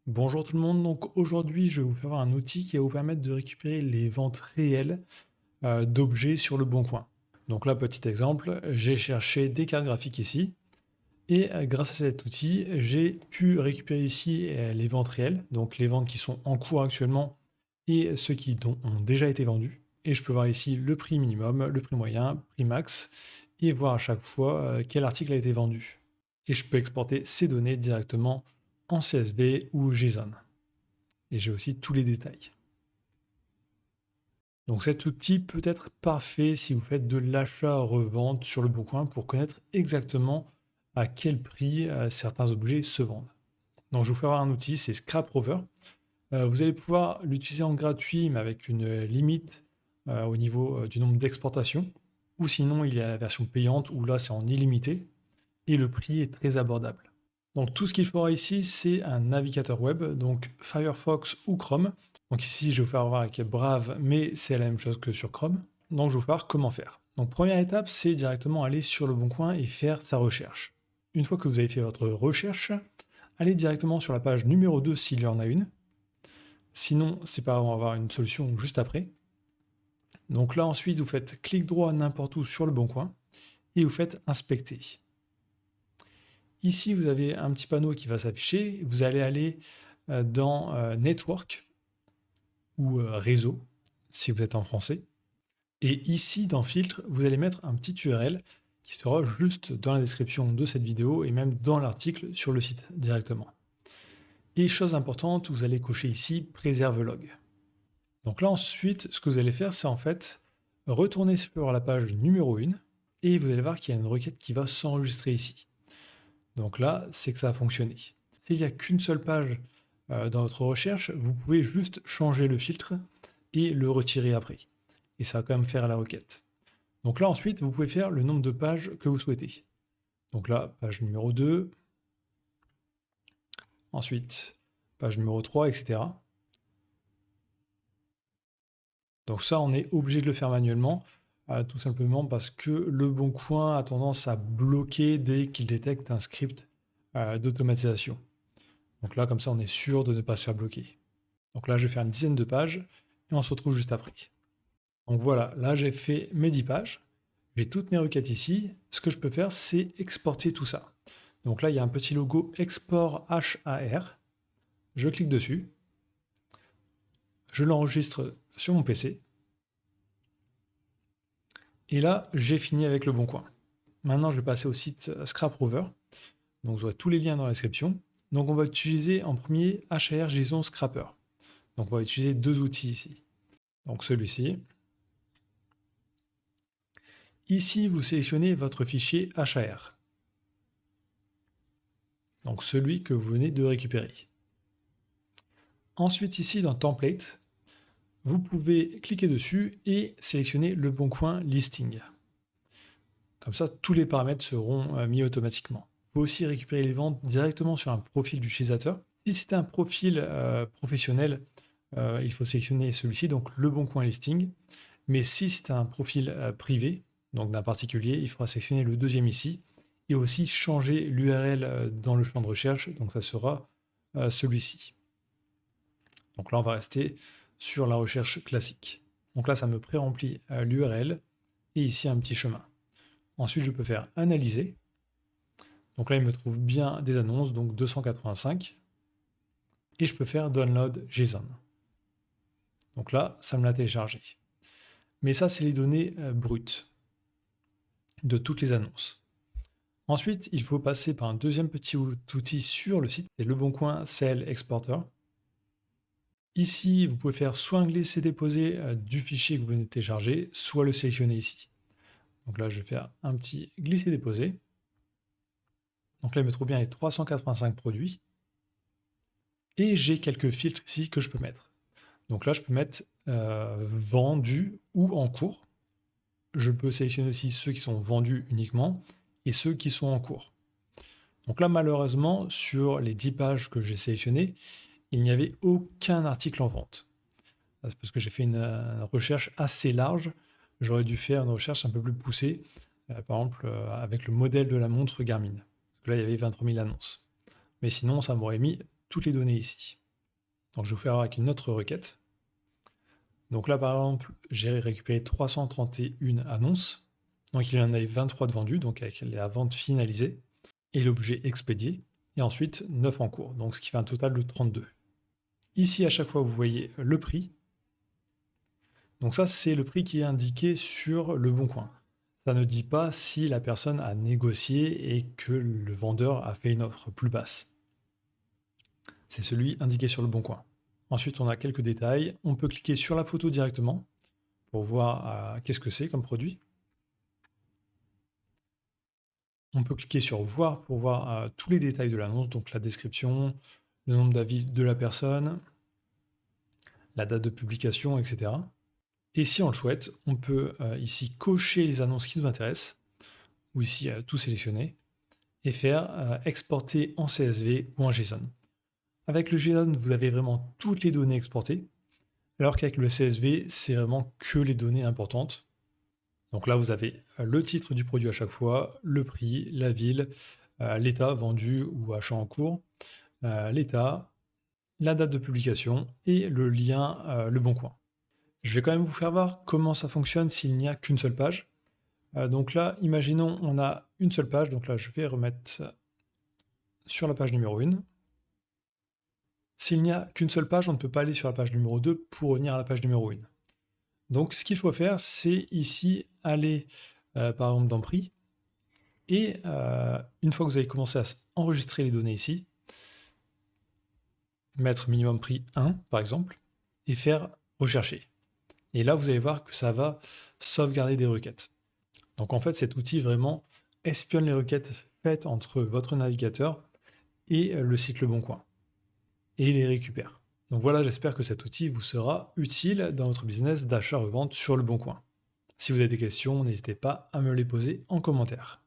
Bonjour tout le monde, donc aujourd'hui je vais vous faire voir un outil qui va vous permettre de récupérer les ventes réelles d'objets sur le bon coin. Donc là, petit exemple, j'ai cherché des cartes graphiques ici et grâce à cet outil, j'ai pu récupérer ici les ventes réelles, donc les ventes qui sont en cours actuellement et ceux qui ont déjà été vendus. Et je peux voir ici le prix minimum, le prix moyen, prix max et voir à chaque fois quel article a été vendu. Et je peux exporter ces données directement en CSV ou JSON. Et j'ai aussi tous les détails. Donc cet outil peut être parfait si vous faites de l'achat-revente sur le bon coin pour connaître exactement à quel prix certains objets se vendent. Donc je vais vous faire voir un outil, c'est ScrapRover. Vous allez pouvoir l'utiliser en gratuit mais avec une limite au niveau du nombre d'exportations. Ou sinon il y a la version payante où là c'est en illimité et le prix est très abordable. Donc tout ce qu'il faudra ici, c'est un navigateur web, donc Firefox ou Chrome. Donc ici, je vais vous faire voir avec Brave, mais c'est la même chose que sur Chrome. Donc je vais vous faire comment faire. Donc première étape, c'est directement aller sur le bon coin et faire sa recherche. Une fois que vous avez fait votre recherche, allez directement sur la page numéro 2 s'il y en a une. Sinon, c'est pas grave, on va avoir une solution juste après. Donc là ensuite, vous faites clic droit n'importe où sur le bon coin et vous faites inspecter. Ici, vous avez un petit panneau qui va s'afficher. Vous allez aller dans Network ou Réseau, si vous êtes en français. Et ici, dans Filtre, vous allez mettre un petit URL qui sera juste dans la description de cette vidéo et même dans l'article sur le site directement. Et chose importante, vous allez cocher ici Préserve log. Donc là ensuite, ce que vous allez faire, c'est en fait retourner sur la page numéro 1 et vous allez voir qu'il y a une requête qui va s'enregistrer ici. Donc là, c'est que ça a fonctionné. S'il n'y a qu'une seule page dans votre recherche, vous pouvez juste changer le filtre et le retirer après. Et ça va quand même faire la requête. Donc là, ensuite, vous pouvez faire le nombre de pages que vous souhaitez. Donc là, page numéro 2, ensuite, page numéro 3, etc. Donc ça, on est obligé de le faire manuellement, tout simplement parce que le Bon Coin a tendance à bloquer dès qu'il détecte un script d'automatisation. Donc là, comme ça, on est sûr de ne pas se faire bloquer. Donc là, je vais faire une dizaine de pages et on se retrouve juste après. Donc voilà, là, j'ai fait mes 10 pages. J'ai toutes mes requêtes ici. Ce que je peux faire, c'est exporter tout ça. Donc là, il y a un petit logo Export HAR. Je clique dessus. Je l'enregistre sur mon PC. Et là, j'ai fini avec le Bon Coin. Maintenant, je vais passer au site ScrapRover. Donc, vous aurez tous les liens dans la description. Donc, on va utiliser en premier HAR JSON Scrapper. Donc, on va utiliser deux outils ici. Donc, celui-ci. Ici, vous sélectionnez votre fichier HAR. Donc, celui que vous venez de récupérer. Ensuite, ici, dans Template, vous pouvez cliquer dessus et sélectionner le Bon Coin Listing. Comme ça, tous les paramètres seront mis automatiquement. Vous pouvez aussi récupérer les ventes directement sur un profil d'utilisateur. Si c'est un profil professionnel, il faut sélectionner celui-ci, donc le Bon Coin Listing. Mais si c'est un profil privé, donc d'un particulier, il faudra sélectionner le deuxième ici et aussi changer l'URL dans le champ de recherche, donc ça sera celui-ci. Donc là, on va rester sur la recherche classique. Donc là, ça me pré-remplit l'URL et ici un petit chemin. Ensuite, je peux faire analyser. Donc là, il me trouve bien des annonces, donc 285. Et je peux faire download JSON. Donc là, ça me l'a téléchargé. Mais ça, c'est les données brutes de toutes les annonces. Ensuite, il faut passer par un deuxième petit outil sur le site, c'est Leboncoin Sell Exporter. Ici, vous pouvez faire soit un glisser-déposer du fichier que vous venez de télécharger, soit le sélectionner ici. Donc là, je vais faire un petit glisser-déposer. Donc là, il me trouve bien les 385 produits. Et j'ai quelques filtres ici que je peux mettre. Donc là, je peux mettre vendu ou en cours. Je peux sélectionner aussi ceux qui sont vendus uniquement et ceux qui sont en cours. Donc là, malheureusement, sur les 10 pages que j'ai sélectionnées, il n'y avait aucun article en vente. C'est parce que j'ai fait une recherche assez large. J'aurais dû faire une recherche un peu plus poussée, par exemple avec le modèle de la montre Garmin. Parce que là, il y avait 23 000 annonces. Mais sinon, ça m'aurait mis toutes les données ici. Donc je vais vous faire voir avec une autre requête. Donc là, par exemple, j'ai récupéré 331 annonces. Donc il y en avait 23 de vendus, donc avec la vente finalisée, et l'objet expédié, et ensuite 9 en cours, donc ce qui fait un total de 32. Ici, à chaque fois, vous voyez le prix. Donc ça, c'est le prix qui est indiqué sur Le Bon Coin. Ça ne dit pas si la personne a négocié et que le vendeur a fait une offre plus basse. C'est celui indiqué sur Le Bon Coin. Ensuite, on a quelques détails. On peut cliquer sur la photo directement pour voir qu'est-ce que c'est comme produit. On peut cliquer sur voir pour voir tous les détails de l'annonce, donc la description, le nombre d'avis de la personne, la date de publication, etc. Et si on le souhaite, on peut ici cocher les annonces qui nous intéressent, ou ici tout sélectionner, et faire exporter en CSV ou en JSON. Avec le JSON, vous avez vraiment toutes les données exportées, alors qu'avec le CSV, c'est vraiment que les données importantes. Donc là, vous avez le titre du produit à chaque fois, le prix, la ville, l'état vendu ou achat en cours, l'état, la date de publication et le lien Le Bon Coin. Je vais quand même vous faire voir comment ça fonctionne s'il n'y a qu'une seule page. Donc là, imaginons on a une seule page, donc là je vais remettre sur la page numéro 1. S'il n'y a qu'une seule page, on ne peut pas aller sur la page numéro 2 pour revenir à la page numéro 1. Donc ce qu'il faut faire, c'est ici aller par exemple dans prix, et une fois que vous avez commencé à enregistrer les données ici, mettre minimum prix 1 par exemple, et faire rechercher. Et là, vous allez voir que ça va sauvegarder des requêtes. Donc en fait, cet outil vraiment espionne les requêtes faites entre votre navigateur et le site Le Bon Coin. Et il les récupère. Donc voilà, j'espère que cet outil vous sera utile dans votre business d'achat-revente sur Le Bon Coin. Si vous avez des questions, n'hésitez pas à me les poser en commentaire.